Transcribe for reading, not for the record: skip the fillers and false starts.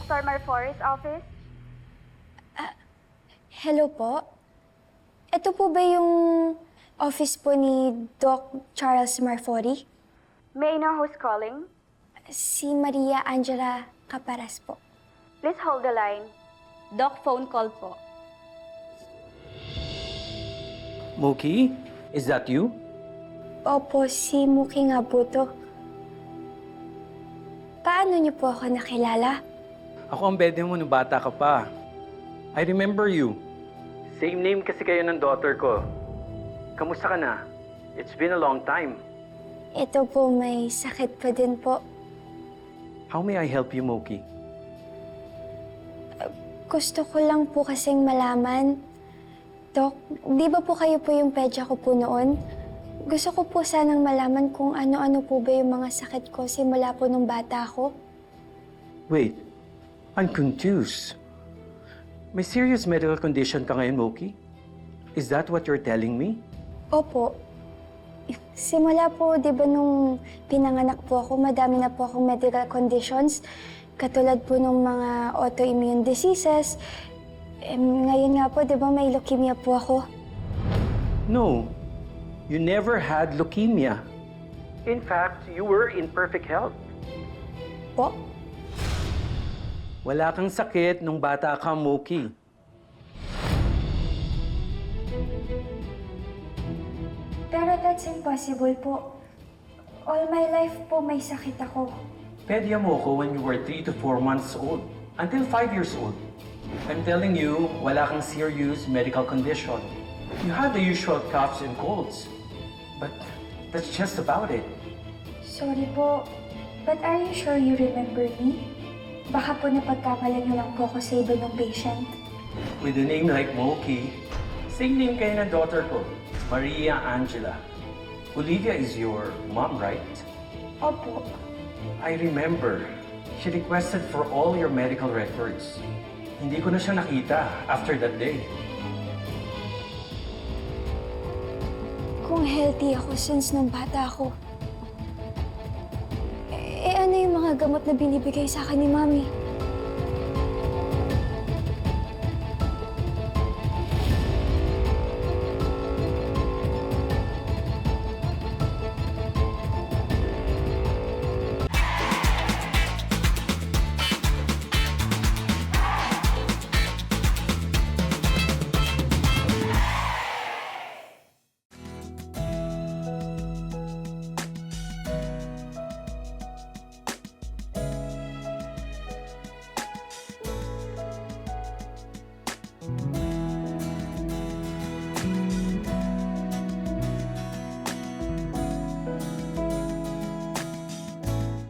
Dr. Marfori's office? Hello po? Ito po ba yung office po ni Doc Charles Marfori? May I know who's calling? Si Maria Angela Caparas po. Please hold the line. Doc, phone call po. Mookie, is that you? Opo, si Muki nga po to. Paano niyo po ako nakilala? Ako ang bede mo nung bata ka pa. I remember you. Same name kasi kayo ng daughter ko. Kamusta ka na? It's been a long time. Ito po, may sakit pa din po. How may I help you, Mookie? Gusto ko lang po kasing malaman. Doc, di ba po kayo po yung pedya ko po noon? Gusto ko po sanang malaman kung ano-ano po ba yung mga sakit ko simula po nung bata ko. Wait, I'm confused. May serious medical condition ka ngayon, Mookie? Is that what you're telling me? Opo. Simula po, di ba nung pinanganak po ako, madami na po akong medical conditions. Katulad po ng mga autoimmune diseases. Ngayon nga po, di ba may leukemia po ako? No, you never had leukemia. In fact, you were in perfect health. Po? Wala kang sakit nung bata ka, Mookie. Pero that's impossible po. All my life po may sakit ako. Pedya mo ko when you were 3 to 4 months old, until 5 years old. I'm telling you, wala kang serious medical condition. You have the usual coughs and colds. But that's just about it. Sorry po, but are you sure you remember me? Baka po napagkamalan niyo lang po ako sa iba ng patient. With a name like Mookie, same name kayo ng daughter ko, Maria Angela. Olivia is your mom, right? Opo. I remember. She requested for all your medical records. Hindi ko na siya nakita after that day. Kung healthy ako since nung bata ako, ano yung mga gamot na binibigay sa akin ni Mami?